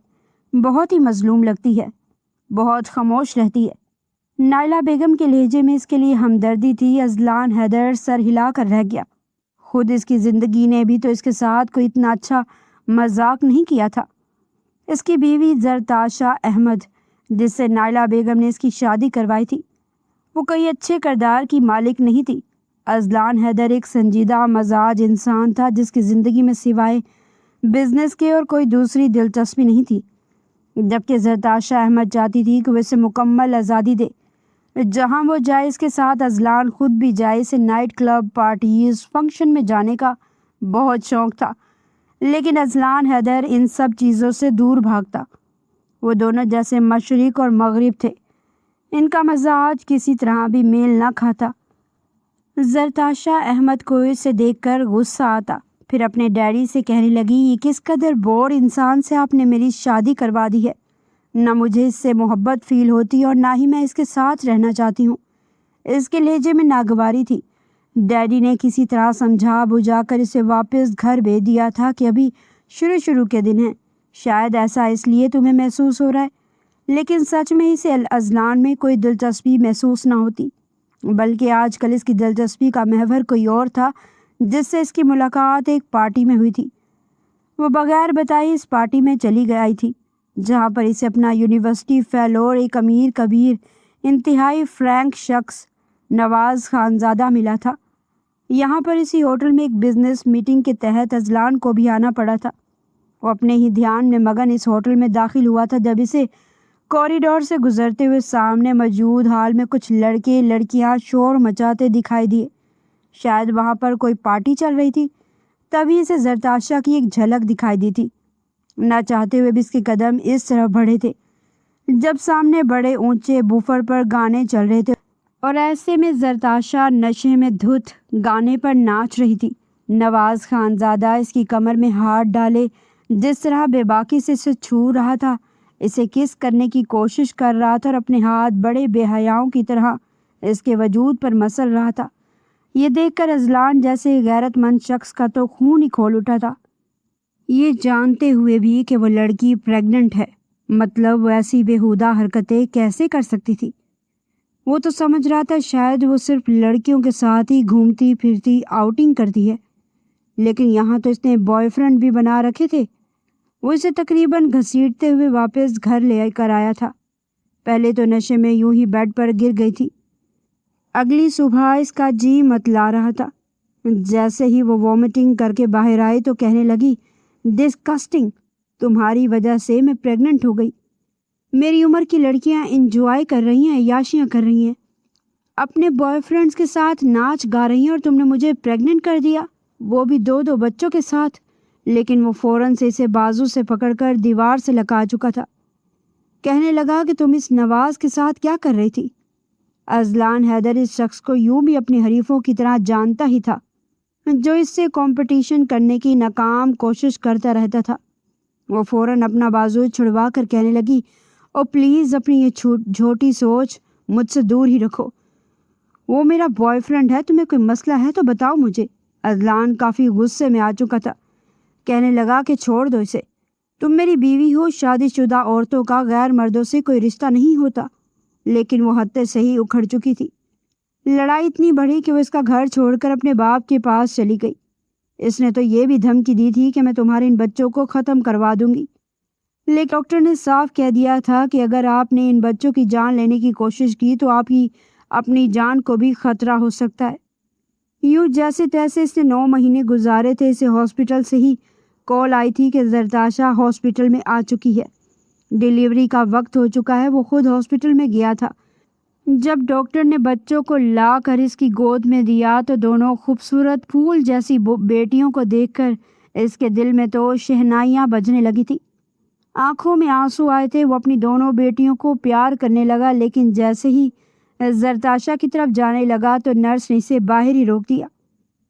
بہت ہی مظلوم لگتی ہے، بہت خاموش رہتی ہے۔ نائلہ بیگم کے لہجے میں اس کے لیے ہمدردی تھی۔ اذلان حیدر سر ہلا کر رہ گیا، خود اس کی زندگی نے بھی تو اس کے ساتھ کوئی اتنا اچھا مذاق نہیں کیا تھا۔ اس کی بیوی زرتاشا احمد، جس سے نائلہ بیگم نے اس کی شادی کروائی تھی، وہ کوئی اچھے کردار کی مالک نہیں تھی۔ اذلان حیدر ایک سنجیدہ مزاج انسان تھا جس کی زندگی میں سوائے بزنس کے اور کوئی دوسری دلچسپی نہیں تھی، جبکہ زرتاشا احمد چاہتی تھی کہ وہ اسے مکمل آزادی دے، جہاں وہ جائے اس کے ساتھ اذلان خود بھی جائے۔ اسے نائٹ کلب، پارٹیز، فنکشن میں جانے کا بہت شوق تھا، لیکن اذلان حیدر ان سب چیزوں سے دور بھاگتا۔ وہ دونوں جیسے مشرق اور مغرب تھے، ان کا مزاج کسی طرح بھی میل نہ کھاتا۔ زرتاشا احمد کو اسے دیکھ کر غصہ آتا، پھر اپنے ڈیڈی سے کہنے لگی، یہ کس قدر بور انسان سے آپ نے میری شادی کروا دی ہے، نہ مجھے اس سے محبت فیل ہوتی اور نہ ہی میں اس کے ساتھ رہنا چاہتی ہوں۔ اس کے لہجے میں ناگواری تھی۔ ڈیڈی نے کسی طرح سمجھا بجھا کر اسے واپس گھر بھیج دیا تھا کہ ابھی شروع کے دن ہیں، شاید ایسا اس لیے تمہیں محسوس ہو رہا ہے، لیکن سچ میں اسے اذلان میں کوئی دلچسپی محسوس نہ ہوتی، بلکہ آج کل اس کی دلچسپی کا محور کوئی اور تھا، جس سے اس کی ملاقات ایک پارٹی میں ہوئی تھی۔ وہ بغیر بتائے اس پارٹی میں چلی گئی تھی، جہاں پر اسے اپنا یونیورسٹی فیلو اور ایک امیر کبیر انتہائی فرینک شخص نواز خانزادہ ملا تھا۔ یہاں پر اسی ہوٹل میں ایک بزنس میٹنگ کے تحت اذلان کو بھی آنا پڑا تھا۔ وہ اپنے ہی دھیان میں مگن اس ہوٹل میں داخل ہوا تھا جب اسے کوریڈور سے گزرتے ہوئے سامنے موجود ہال میں کچھ لڑکے لڑکیاں شور مچاتے دکھائی دیے۔ شاید وہاں پر کوئی پارٹی چل رہی تھی۔ تبھی اسے زرتاشا کی ایک جھلک دکھائی دی تھی۔ نہ چاہتے ہوئے بھی اس کے قدم اس طرح بڑھے تھے جب سامنے بڑے اونچے بوفر پر گانے چل رہے تھے، اور ایسے میں زرتاشا نشے میں دھت گانے پر ناچ رہی تھی۔ نواز خانزادہ اس کی کمر میں ہاتھ ڈالے جس طرح بے باکی سے اسے چھو رہا تھا، اسے کس کرنے کی کوشش کر رہا تھا اور اپنے ہاتھ بڑے بے حیاؤں کی طرح اس کے وجود پر مسل رہا تھا۔ یہ دیکھ کر اذلان جیسے غیرت مند شخص کا تو خون ہی کھول اٹھا تھا، یہ جانتے ہوئے بھی کہ وہ لڑکی پریگننٹ ہے، مطلب وہ ایسی بیہودہ حرکتیں کیسے کر سکتی تھی۔ وہ تو سمجھ رہا تھا شاید وہ صرف لڑکیوں کے ساتھ ہی گھومتی پھرتی آؤٹنگ کرتی ہے، لیکن یہاں تو اس نے بوائے فرینڈ بھی بنا رکھے تھے۔ وہ اسے تقریباً گھسیٹتے ہوئے واپس گھر لے کر آیا تھا۔ پہلے تو نشے میں یوں ہی بیڈ پر گر گئی تھی، اگلی صبح اس کا جی متلا رہا تھا۔ جیسے ہی وہ وومٹنگ کر کے باہر آئی تو کہنے لگی، ڈسکسٹنگ، تمہاری وجہ سے میں پریگننٹ ہو گئی۔ میری عمر کی لڑکیاں انجوائے کر رہی ہیں، عیاشیاں کر رہی ہیں، اپنے بوائے فرینڈس کے ساتھ ناچ گا رہی ہیں، اور تم نے مجھے پریگننٹ کر دیا، وہ بھی دو بچوں کے ساتھ۔ لیکن وہ فوراً سے اسے بازو سے پکڑ کر دیوار سے لگا چکا تھا۔ کہنے لگا کہ تم اس نواز کے ساتھ کیا کر رہی تھی؟ اذلان حیدر اس شخص کو یوں بھی اپنے حریفوں کی طرح جانتا ہی تھا، جو اس سے کمپٹیشن کرنے کی ناکام کوشش کرتا رہتا تھا۔ وہ فوراً اپنا بازو چھڑوا کر کہنے لگی، او پلیز اپنی یہ جھوٹی سوچ مجھ سے دور ہی رکھو، وہ میرا بوائے فرینڈ ہے، تمہیں کوئی مسئلہ ہے تو بتاؤ مجھے۔ اذلان کافی غصے میں آ چکا تھا، کہنے لگا کہ چھوڑ دو اسے، تم میری بیوی ہو، شادی شدہ عورتوں کا غیر مردوں سے کوئی رشتہ نہیں ہوتا۔ لیکن وہ حد سے ہی اکھڑ چکی تھی۔ لڑائی اتنی بڑھی کہ وہ اس کا گھر چھوڑ کر اپنے باپ کے پاس چلی گئی۔ اس نے تو یہ بھی دھمکی دی تھی کہ میں تمہارے ان بچوں کو ختم کروا دوں گی، لیکن ڈاکٹر نے صاف کہہ دیا تھا کہ اگر آپ نے ان بچوں کی جان لینے کی کوشش کی تو آپ کی اپنی جان کو بھی خطرہ ہو سکتا ہے۔ یوں جیسے تیسے اس نے 9 مہینے گزارے تھے۔ اسے ہاسپٹل سے ہی کال آئی تھی کہ زرتاشا ہاسپٹل میں آ چکی ہے، ڈیلیوری کا وقت ہو چکا ہے۔ وہ خود ہاسپٹل میں گیا تھا، جب ڈاکٹر نے بچوں کو لا کر اس کی گود میں دیا تو دونوں خوبصورت پھول جیسی بیٹیوں کو دیکھ کر اس کے دل میں تو شہنائیاں بجنے لگی تھی۔ آنکھوں میں آنسو آئے تھے۔ وہ اپنی دونوں بیٹیوں کو پیار کرنے لگا، لیکن جیسے ہی زرتاشا کی طرف جانے لگا تو نرس نے اسے باہر ہی روک دیا۔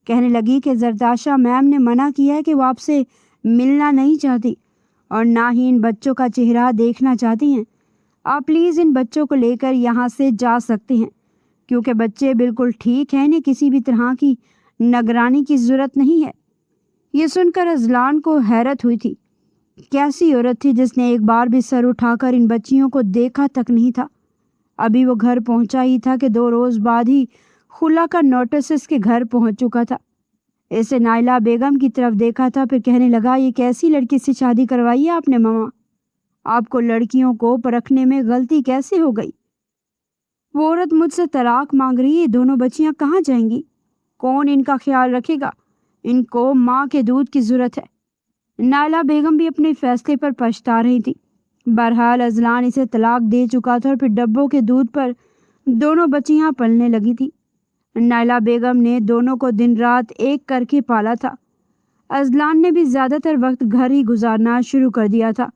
کہنے لگی کہ زرتاشا میم نے منع کیا ہے کہ وہ آپ سے ملنا نہیں چاہتی اور نہ ہی ان بچوں کا چہرہ دیکھنا چاہتی ہیں۔ آپ پلیز ان بچوں کو لے کر یہاں سے جا سکتے ہیں، کیونکہ بچے بالکل ٹھیک ہیں، انہیں کسی بھی طرح کی نگرانی کی ضرورت نہیں ہے۔ یہ سن کر اذلان کو حیرت ہوئی تھی۔ کیسی عورت تھی جس نے ایک بار بھی سر اٹھا کر ان بچیوں کو دیکھا تک نہیں تھا۔ ابھی وہ گھر پہنچا ہی تھا کہ 2 روز بعد ہی خلا کا نوٹس اس کے گھر پہنچ چکا تھا۔ اسے نائلہ بیگم کی طرف دیکھا تھا، پھر کہنے لگا، یہ کیسی لڑکی سے شادی کروائی ہے آپ نے ماما؟ آپ کو لڑکیوں کو پرکھنے میں غلطی کیسے ہو گئی؟ وہ عورت مجھ سے طلاق مانگ رہی ہے، دونوں بچیاں کہاں جائیں گی؟ کون ان کا خیال رکھے گا؟ ان کو ماں کے دودھ کی ضرورت ہے۔ نائلہ بیگم بھی اپنے فیصلے پر پچھتا رہی تھی۔ بہرحال اذلان اسے طلاق دے چکا تھا اور پھر ڈبوں کے دودھ پر دونوں بچیاں پلنے لگی تھی۔ نائلہ بیگم نے دونوں کو دن رات ایک کر کے پالا تھا۔ اذلان نے بھی زیادہ تر وقت گھر ہی گزارنا شروع کر دیا تھا۔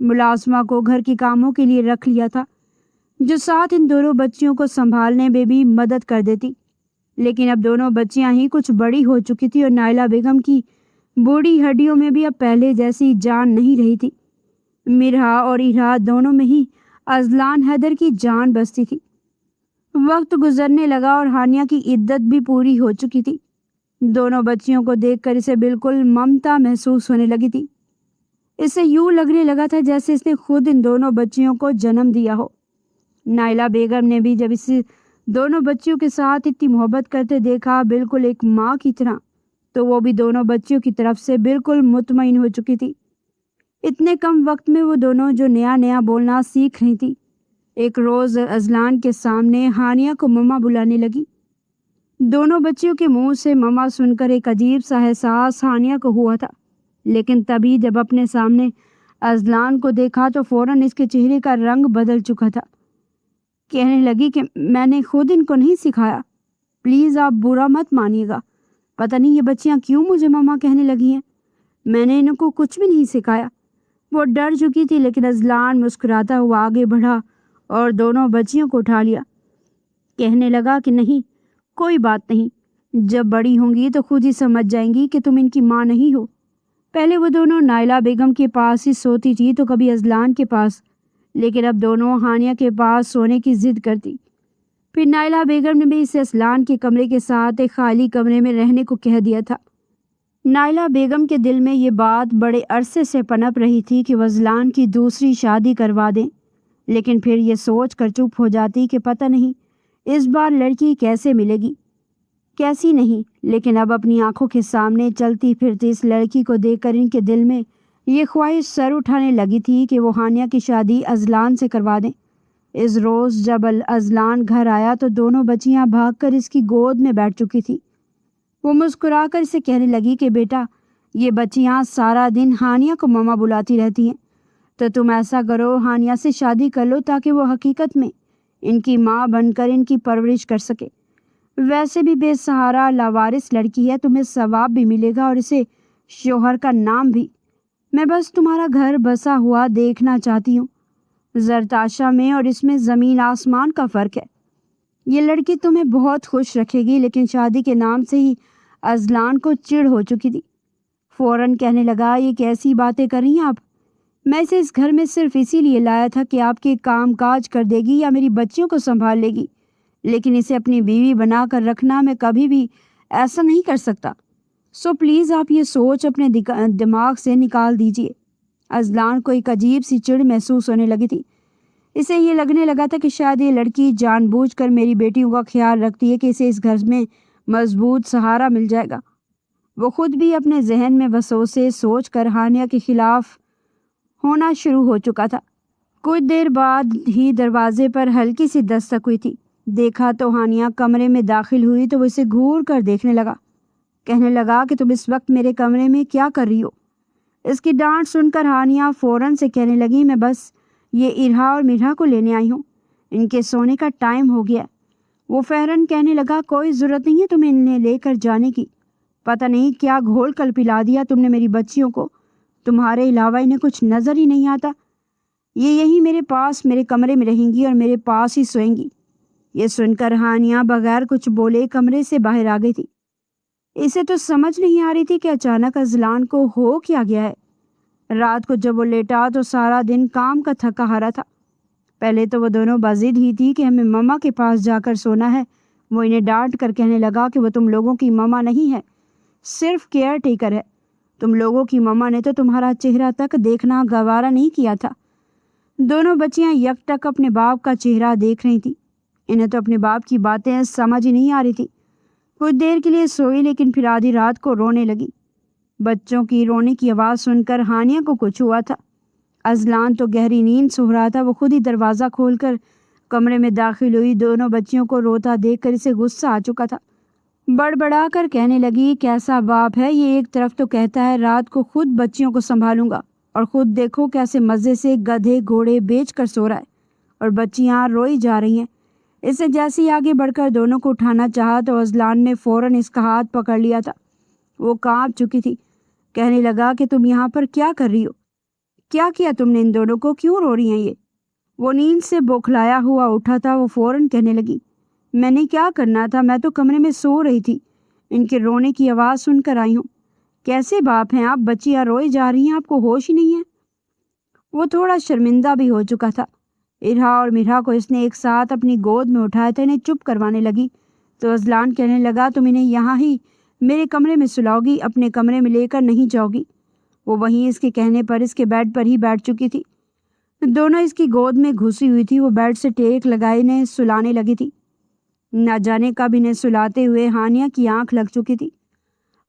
ملازمہ کو گھر کے کاموں کے لیے رکھ لیا تھا، جو ساتھ ان دونوں بچیوں کو سنبھالنے میں بھی مدد کر دیتی۔ لیکن اب دونوں بچیاں ہی کچھ بڑی ہو چکی تھی اور نائلہ بیگم کی بوڑھی ہڈیوں میں بھی اب پہلے جیسی جان نہیں رہی تھی۔ مرہا اور ایرا دونوں میں ہی اذلان حیدر کی جان بستی تھی۔ وقت گزرنے لگا اور ہانیہ کی عدت بھی پوری ہو چکی تھی۔ دونوں بچیوں کو دیکھ کر اسے بالکل ممتا محسوس ہونے لگی تھی۔ اسے یوں لگنے لگا تھا جیسے اس نے خود ان دونوں بچیوں کو جنم دیا ہو۔ نائلہ بیگم نے بھی جب اس دونوں بچیوں کے ساتھ اتنی محبت کرتے دیکھا، بالکل ایک ماں کی طرح، تو وہ بھی دونوں بچیوں کی طرف سے بالکل مطمئن ہو چکی تھی۔ اتنے کم وقت میں وہ دونوں جو نیا نیا بولنا سیکھ رہی تھی، ایک روز اذلان کے سامنے ہانیہ کو مما بلانے لگی۔ دونوں بچیوں کے منہ سے مما سن کر ایک عجیب سا احساس ہانیہ کو ہوا تھا، لیکن تبھی جب اپنے سامنے اذلان کو دیکھا تو فوراً اس کے چہرے کا رنگ بدل چکا تھا۔ کہنے لگی کہ میں نے خود ان کو نہیں سکھایا، پلیز آپ برا مت مانیے گا، پتہ نہیں یہ بچیاں کیوں مجھے مما کہنے لگی ہیں، میں نے ان کو کچھ بھی نہیں سکھایا۔ وہ ڈر چکی تھی، لیکن اذلان مسکراتا ہوا آگے بڑھا اور دونوں بچیوں کو اٹھا لیا۔ کہنے لگا کہ نہیں، کوئی بات نہیں، جب بڑی ہوں گی تو خود ہی سمجھ جائیں گی کہ تم ان کی ماں نہیں ہو۔ پہلے وہ دونوں نائلہ بیگم کے پاس ہی سوتی تھی تو کبھی اذلان کے پاس، لیکن اب دونوں ہانیہ کے پاس سونے کی ضد کرتی۔ پھر نائلہ بیگم نے بھی اسے اذلان کے کمرے کے ساتھ ایک خالی کمرے میں رہنے کو کہہ دیا تھا۔ نائلہ بیگم کے دل میں یہ بات بڑے عرصے سے پنپ رہی تھی کہ وہ اذلان کی دوسری شادی کروا دیں، لیکن پھر یہ سوچ کر چپ ہو جاتی کہ پتہ نہیں اس بار لڑکی کیسے ملے گی، کیسی نہیں۔ لیکن اب اپنی آنکھوں کے سامنے چلتی پھرتی اس لڑکی کو دیکھ کر ان کے دل میں یہ خواہش سر اٹھانے لگی تھی کہ وہ ہانیہ کی شادی اذلان سے کروا دیں۔ اس روز جب اذلان گھر آیا تو دونوں بچیاں بھاگ کر اس کی گود میں بیٹھ چکی تھی۔ وہ مسکرا کر اسے کہنے لگی کہ بیٹا، یہ بچیاں سارا دن ہانیہ کو مما بلاتی رہتی ہیں، تو تم ایسا کرو، ہانیہ سے شادی کر لو تاکہ وہ حقیقت میں ان کی ماں بن کر ان کی پرورش کر سکے۔ ویسے بھی بے سہارا لاوارث لڑکی ہے، تمہیں ثواب بھی ملے گا اور اسے شوہر کا نام بھی۔ میں بس تمہارا گھر بسا ہوا دیکھنا چاہتی ہوں، زرتاشا میں اور اس میں زمین آسمان کا فرق ہے۔ یہ لڑکی تمہیں بہت خوش رکھے گی۔ لیکن شادی کے نام سے ہی اذلان کو چڑ ہو چکی تھی۔ فوراً کہنے لگا، یہ کیسی باتیں کر رہی ہیں آپ؟ میں اسے اس گھر میں صرف اسی لیے لایا تھا کہ آپ کے کام کاج کر دے گی یا میری بچیوں کو سنبھال لے گی، لیکن اسے اپنی بیوی بنا کر رکھنا میں کبھی بھی ایسا نہیں کر سکتا۔ سو پلیز آپ یہ سوچ اپنے دماغ سے نکال دیجیے۔ اذلان کو ایک عجیب سی چڑ محسوس ہونے لگی تھی۔ اسے یہ لگنے لگا تھا کہ شاید یہ لڑکی جان بوجھ کر میری بیٹیوں کا خیال رکھتی ہے کہ اسے اس گھر میں مضبوط سہارا مل جائے گا۔ وہ خود بھی اپنے ذہن میں وسوسے سوچ کر ہانیہ کے خلاف ہونا شروع ہو چکا تھا۔ کچھ دیر بعد ہی دروازے پر ہلکی سی دستک ہوئی تھی۔ دیکھا تو ہانیہ کمرے میں داخل ہوئی تو وہ اسے گھور کر دیکھنے لگا۔ کہنے لگا کہ تم اس وقت میرے کمرے میں کیا کر رہی ہو؟ اس کی ڈانٹ سن کر ہانیہ فوراً سے کہنے لگی، میں بس یہ ارہا اور مرہا کو لینے آئی ہوں، ان کے سونے کا ٹائم ہو گیا۔ وہ فوراً کہنے لگا کوئی ضرورت نہیں ہے تمہیں انہیں لے کر جانے کی، پتہ نہیں کیا گھول کر پلا دیا تم نے میری بچیوں کو، تمہارے علاوہ انہیں کچھ نظر ہی نہیں آتا۔ یہ یہیں میرے پاس میرے کمرے میں رہیں گی اور میرے پاس ہی سوئیں گی۔ یہ سن کر ہانیہ بغیر کچھ بولے کمرے سے باہر آ گئی تھی۔ اسے تو سمجھ نہیں آ رہی تھی کہ اچانک اذلان کو ہو کیا گیا ہے۔ رات کو جب وہ لیٹا تو سارا دن کام کا تھکا ہارا تھا۔ پہلے تو وہ دونوں بضد ہی تھی کہ ہمیں مما کے پاس جا کر سونا ہے۔ وہ انہیں ڈانٹ کر کہنے لگا کہ وہ تم لوگوں کی مما نہیں ہے، صرف کیئر ٹیکر ہے۔ تم لوگوں کی مما نے تو تمہارا چہرہ تک دیکھنا گوارا نہیں کیا تھا۔ دونوں بچیاں یک ٹک اپنے باپ کا چہرہ دیکھ رہی تھیں۔ انہیں تو اپنے باپ کی باتیں سمجھ ہی نہیں آ رہی تھی۔ کچھ دیر کے لیے سوئی لیکن پھر آدھی رات کو رونے لگی۔ بچوں کی رونے کی آواز سن کر ہانیہ کو کچھ ہوا تھا۔ اذلان تو گہری نیند سو رہا تھا۔ وہ خود ہی دروازہ کھول کر کمرے میں داخل ہوئی۔ دونوں بچیوں کو روتا دیکھ کر اسے غصہ آ چکا تھا۔ بڑبڑا کر کہنے لگی کیسا باپ ہے یہ، ایک طرف تو کہتا ہے رات کو خود بچیوں کو سنبھالوں گا اور خود دیکھو کیسے مزے سے گدھے گھوڑے بیچ کر سو رہا ہے، اور بچیاں روئی جا رہی ہیں۔ اس نے جیسے ہی آگے بڑھ کر دونوں کو اٹھانا چاہا تو اذلان نے فوراً اس کا ہاتھ پکڑ لیا تھا۔ وہ کانپ چکی تھی۔ کہنے لگا کہ تم یہاں پر کیا کر رہی ہو؟ کیا کیا تم نے ان دونوں کو؟ کیوں رو رہی ہیں یہ؟ وہ نیند سے بوکھلایا ہوا اٹھا تھا۔ وہ فوراً کہنے لگی میں نے کیا کرنا تھا، میں تو کمرے میں سو رہی تھی، ان کے رونے کی آواز سن کر آئی ہوں۔ کیسے باپ ہیں آپ؟ بچیاں روئی جا رہی ہیں، آپ کو ہوش ہی نہیں ہے؟ وہ تھوڑا شرمندہ بھی ہو چکا تھا۔ ارہا اور مرہا کو اس نے ایک ساتھ اپنی گود میں اٹھایا تھا، انہیں چپ کروانے لگی تو اذلان کہنے لگا تم انہیں یہاں ہی میرے کمرے میں سلاؤ گی، اپنے کمرے میں لے کر نہیں جاؤ گی؟ وہ وہیں اس کے کہنے پر اس کے بیڈ پر ہی بیٹھ چکی تھی۔ دونوں اس کی گود میں گھسی ہوئی تھی۔ وہ بیڈ سے ٹیک لگائے انہیں سلانے لگی تھی۔ نہ جانے کب انہیں سلاتے ہوئے ہانیہ کی آنکھ لگ چکی تھی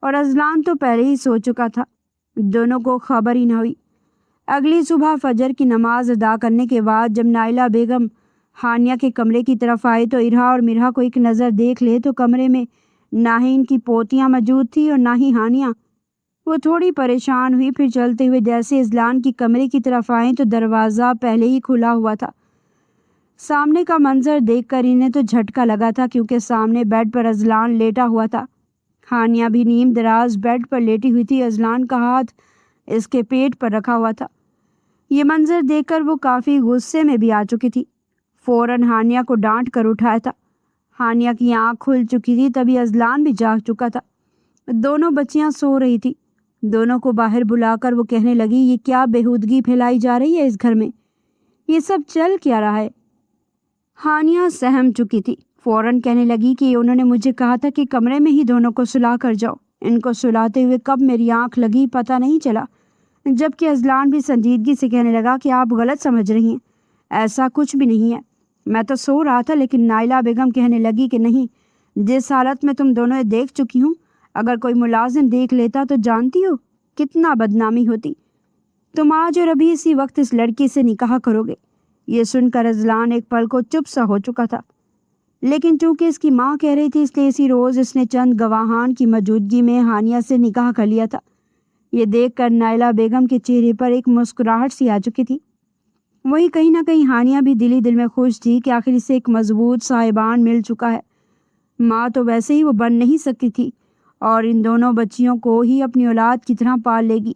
اور اذلان تو پہلے ہی سو چکا تھا۔ دونوں کو خبر ہی نہ ہوئی۔ اگلی صبح فجر کی نماز ادا کرنے کے بعد جب نائلہ بیگم ہانیہ کے کمرے کی طرف آئی تو ارہا اور مرہا کو ایک نظر دیکھ لے تو کمرے میں نہ ہی ان کی پوتیاں موجود تھی اور نہ ہی ہانیہ۔ وہ تھوڑی پریشان ہوئی، پھر چلتے ہوئے جیسے اذلان کی کمرے کی طرف آئیں تو دروازہ پہلے ہی کھلا ہوا تھا۔ سامنے کا منظر دیکھ کر انہیں تو جھٹکا لگا تھا کیونکہ سامنے بیڈ پر اذلان لیٹا ہوا تھا۔ ہانیہ بھی نیم دراز بیڈ پر لیٹی ہوئی تھی، اذلان کا ہاتھ اس کے پیٹ پر رکھا ہوا تھا۔ یہ منظر دیکھ کر وہ کافی غصے میں بھی آ چکی تھی۔ فوراً ہانیہ کو ڈانٹ کر اٹھایا تھا۔ ہانیہ کی آنکھ کھل چکی تھی، تبھی اذلان بھی جاگ چکا تھا۔ دونوں بچیاں سو رہی تھی۔ دونوں کو باہر بلا کر وہ کہنے لگی یہ کیا بےہودگی پھیلائی جا رہی ہے اس گھر میں، یہ سب چل کیا رہا ہے؟ ہانیہ سہم چکی تھی۔ فوراً کہنے لگی کہ انہوں نے مجھے کہا تھا کہ کمرے میں ہی دونوں کو سلا کر جاؤ، ان کو سلاتے ہوئے کب میری آنکھ لگی پتہ نہیں چلا۔ جبکہ اذلان بھی سنجیدگی سے کہنے لگا کہ آپ غلط سمجھ رہی ہیں، ایسا کچھ بھی نہیں ہے، میں تو سو رہا تھا۔ لیکن نائلہ بیگم کہنے لگی کہ نہیں، جس حالت میں تم دونوں دیکھ چکی ہوں، اگر کوئی ملازم دیکھ لیتا تو جانتی ہو کتنا بدنامی ہوتی۔ تم آج اور ابھی اسی وقت اس لڑکی سے نکاح کرو گے۔ یہ سن کر اذلان ایک پل کو چپ سا ہو چکا تھا، لیکن چونکہ اس کی ماں کہہ رہی تھی اس لیے اسی روز اس نے چند گواہان کی موجودگی میں ہانیہ سے نکاح کر لیا تھا۔ یہ دیکھ کر نائلہ بیگم کے چہرے پر ایک مسکراہٹ سی آ چکی تھی۔ وہی کہیں نہ کہیں ہانیہ بھی دلی دل میں خوش تھی کہ آخر اسے ایک مضبوط صاحبان مل چکا ہے۔ ماں تو ویسے ہی وہ بن نہیں سکتی تھی اور ان دونوں بچیوں کو ہی اپنی اولاد کی طرح پال لے گی۔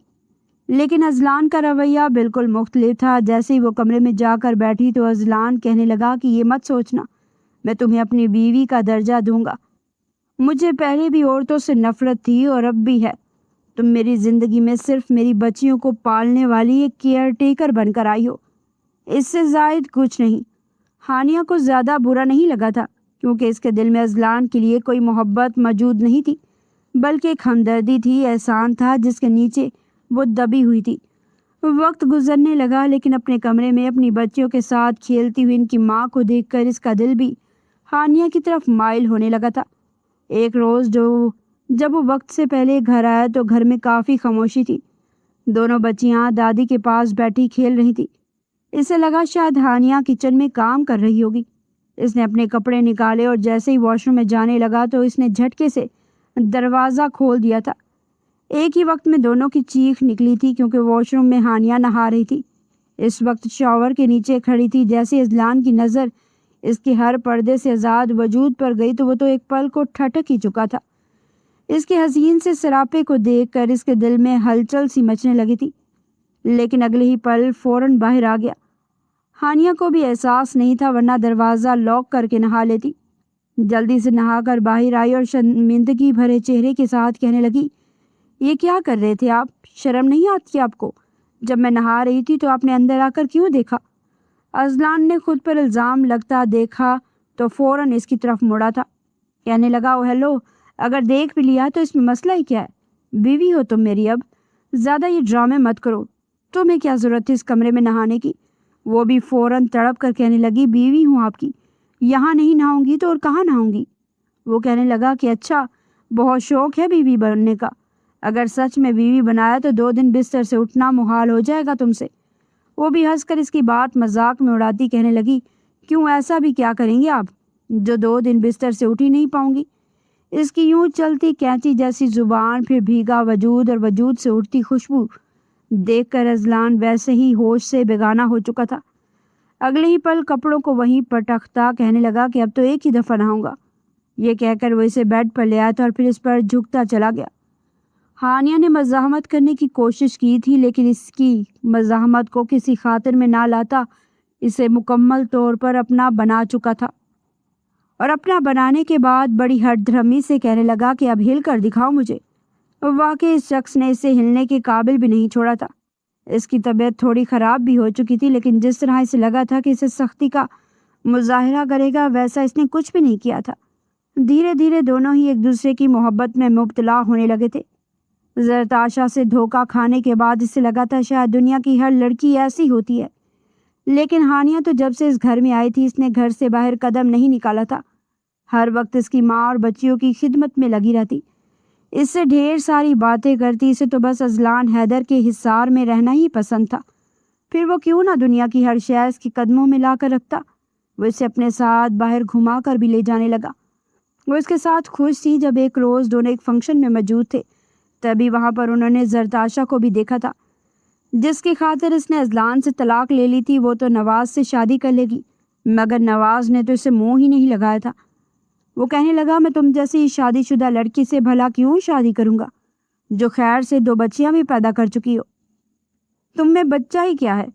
لیکن اذلان کا رویہ بالکل مختلف تھا۔ جیسے ہی وہ کمرے میں جا کر بیٹھی تو اذلان کہنے لگا کہ یہ مت سوچنا میں تمہیں اپنی بیوی کا درجہ دوں گا، مجھے پہلے بھی عورتوں سے نفرت تھی اور اب بھی ہے۔ تم میری زندگی میں صرف میری بچیوں کو پالنے والی ایک کیئر ٹیکر بن کر آئی ہو، اس سے زائد کچھ نہیں۔ ہانیہ کو زیادہ برا نہیں لگا تھا کیونکہ اس کے دل میں اذلان کے لیے کوئی محبت موجود نہیں تھی، بلکہ ایک ہمدردی تھی، احسان تھا جس کے نیچے وہ دبی ہوئی تھی۔ وقت گزرنے لگا لیکن اپنے کمرے میں اپنی بچیوں کے ساتھ کھیلتی ہوئی ان کی ماں کو دیکھ کر اس کا دل بھی ہانیہ کی طرف مائل ہونے لگا تھا۔ ایک روز جب وہ وقت سے پہلے گھر آیا تو گھر میں کافی خاموشی تھی۔ دونوں بچیاں دادی کے پاس بیٹھی کھیل رہی تھی۔ اسے لگا شاید ہانیہ کچن میں کام کر رہی ہوگی۔ اس نے اپنے کپڑے نکالے اور جیسے ہی واش روم میں جانے لگا تو اس نے جھٹکے سے دروازہ کھول دیا تھا۔ ایک ہی وقت میں دونوں کی چیخ نکلی تھی کیونکہ واش روم میں ہانیہ نہا رہی تھی۔ اس وقت شاور کے نیچے کھڑی تھی۔ جیسے اذلان کی نظر اس کے ہر پردے سے آزاد وجود پر گئی تو وہ تو ایک پل کو ٹھٹک ہی چکا تھا۔ اس کے حسین سے سراپے کو دیکھ کر اس کے دل میں ہلچل سی مچنے لگی تھی، لیکن اگلے ہی پل فوراً باہر آ گیا۔ ہانیہ کو بھی احساس نہیں تھا، ورنہ دروازہ لاک کر کے نہا لیتی۔ جلدی سے نہا کر باہر آئی اور شرمندگی بھرے چہرے کے ساتھ کہنے لگی، یہ کیا کر رہے تھے آپ؟ شرم نہیں آتی آپ کو؟ جب میں نہا رہی تھی تو آپ نے اندر آ کر کیوں دیکھا؟ اذلان نے خود پر الزام لگتا دیکھا تو فوراً اس کی طرف مڑا تھا۔ کہنے لگا، او ہیلو، اگر دیکھ بھی لیا تو اس میں مسئلہ ہی کیا ہے؟ بیوی ہو تم میری، اب زیادہ یہ ڈرامے مت کرو۔ تمہیں کیا ضرورت تھی اس کمرے میں نہانے کی؟ وہ بھی فوراً تڑپ کر کہنے لگی، بیوی ہوں آپ کی، یہاں نہیں نہاؤں گی تو اور کہاں نہاؤں گی؟ وہ کہنے لگا کہ اچھا، بہت شوق ہے بیوی بننے کا، اگر سچ میں بیوی بنایا تو 2 دن بستر سے اٹھنا محال ہو جائے گا تم سے۔ وہ بھی ہنس کر اس کی بات مذاق میں اڑاتی کہنے لگی، کیوں، ایسا بھی کیا کریں گے آپ جو 2 دن بستر سے اٹھ ہی نہیں پاؤں گی؟ اس کی یوں چلتی کینچی جیسی زبان، پھر بھیگا وجود اور وجود سے اٹھتی خوشبو دیکھ کر اذلان ویسے ہی ہوش سے بیگانہ ہو چکا تھا۔ اگلے ہی پل کپڑوں کو وہیں پٹکتا کہنے لگا کہ اب تو ایک ہی دفعہ نہاؤں گا۔ یہ کہہ کر وہ اسے بیڈ پر لے آیا تھا اور پھر اس پر جھکتا چلا گیا۔ ہانیہ نے مزاحمت کرنے کی کوشش کی تھی، لیکن اس کی مزاحمت کو کسی خاطر میں نہ لاتا اسے مکمل طور پر اپنا بنا چکا تھا، اور اپنا بنانے کے بعد بڑی ہٹ دھرمی سے کہنے لگا کہ اب ہل کر دکھاؤ مجھے۔ واقعی اس شخص نے اسے ہلنے کے قابل بھی نہیں چھوڑا تھا۔ اس کی طبیعت تھوڑی خراب بھی ہو چکی تھی، لیکن جس طرح اسے لگا تھا کہ اسے سختی کا مظاہرہ کرے گا، ویسا اس نے کچھ بھی نہیں کیا تھا۔ دھیرے دھیرے دونوں ہی ایک دوسرے کی محبت میں مبتلا ہونے لگے تھے۔ زرتاشا سے دھوکہ کھانے کے بعد اسے لگا تھا شاید دنیا کی ہر لڑکی ایسی ہوتی ہے، لیکن ہانیہ تو جب سے اس گھر میں آئی تھی اس نے گھر سے باہر قدم نہیں نکالا تھا۔ ہر وقت اس کی ماں اور بچیوں کی خدمت میں لگی رہتی، اس سے ڈھیر ساری باتیں کرتی۔ اسے تو بس اذلان حیدر کے حصار میں رہنا ہی پسند تھا، پھر وہ کیوں نہ دنیا کی ہر شے اس کے قدموں میں لا کر رکھتا۔ وہ اسے اپنے ساتھ باہر گھما کر بھی لے جانے لگا۔ وہ اس کے ساتھ خوش تھی۔ جب ایک روز دونوں ایک فنکشن میں موجود تھے، تبھی وہاں پر انہوں نے زرتاشا کو بھی دیکھا تھا، جس کی خاطر اس نے اذلان سے طلاق لے لی تھی۔ وہ تو نواز سے شادی کر لے گی، مگر نواز نے تو اسے منہ ہی نہیں لگایا تھا۔ وہ کہنے لگا، میں تم جیسی شادی شدہ لڑکی سے بھلا کیوں شادی کروں گا جو خیر سے 2 بچیاں بھی پیدا کر چکی ہو؟ تم میں بچہ ہی کیا ہے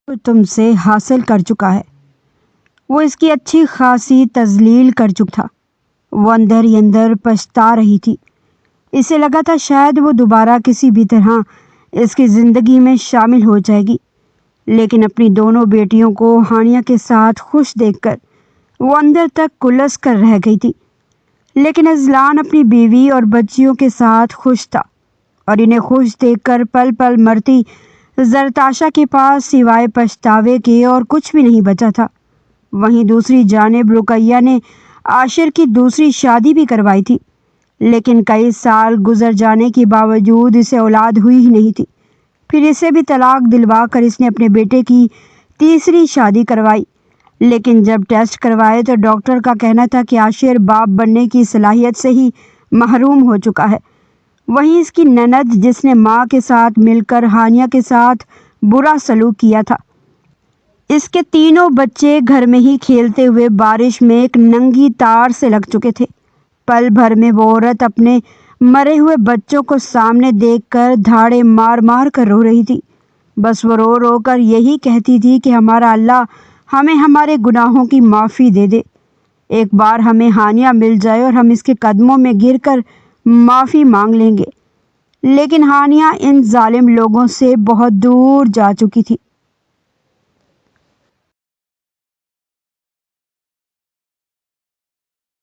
تو تم سے حاصل کر چکا ہے؟ وہ اس کی اچھی خاصی تذلیل کر چکا تھا۔ وہ اندر ہی اندر پچھتا رہی تھی۔ اسے لگا تھا شاید وہ دوبارہ کسی بھی طرح اس کی زندگی میں شامل ہو جائے گی، لیکن اپنی دونوں بیٹیوں کو ہانیہ کے ساتھ خوش دیکھ کر وہ اندر تک کلس کر رہ گئی تھی۔ لیکن اذلان اپنی بیوی اور بچیوں کے ساتھ خوش تھا، اور انہیں خوش دیکھ کر پل پل مرتی زرتاشا کے پاس سوائے پچھتاوے کے اور کچھ بھی نہیں بچا تھا۔ وہیں دوسری جانب رقیہ نے عاشر کی دوسری شادی بھی کروائی تھی، لیکن کئی سال گزر جانے کے باوجود اسے اولاد ہوئی ہی نہیں تھی۔ پھر اسے بھی طلاق دلوا کر اس نے اپنے بیٹے کی تیسری شادی کروائی، لیکن جب ٹیسٹ کروائے تو ڈاکٹر کا کہنا تھا کہ عاشر باپ بننے کی صلاحیت سے ہی محروم ہو چکا ہے۔ وہیں اس کی نند، جس نے ماں کے ساتھ مل کر ہانیہ کے ساتھ برا سلوک کیا تھا، اس کے 3 بچے گھر میں ہی کھیلتے ہوئے بارش میں ایک ننگی تار سے لگ چکے تھے۔ پل بھر میں وہ عورت اپنے مرے ہوئے بچوں کو سامنے دیکھ کر دھاڑے مار مار کر رو رہی تھی۔ بس وہ رو رو کر یہی کہتی تھی کہ ہمارا اللہ ہمیں ہمارے گناہوں کی معافی دے دے، ایک بار ہمیں ہانیہ مل جائے اور ہم اس کے قدموں میں گر کر معافی مانگ لیں گے۔ لیکن ہانیہ ان ظالم لوگوں سے بہت دور جا چکی تھی۔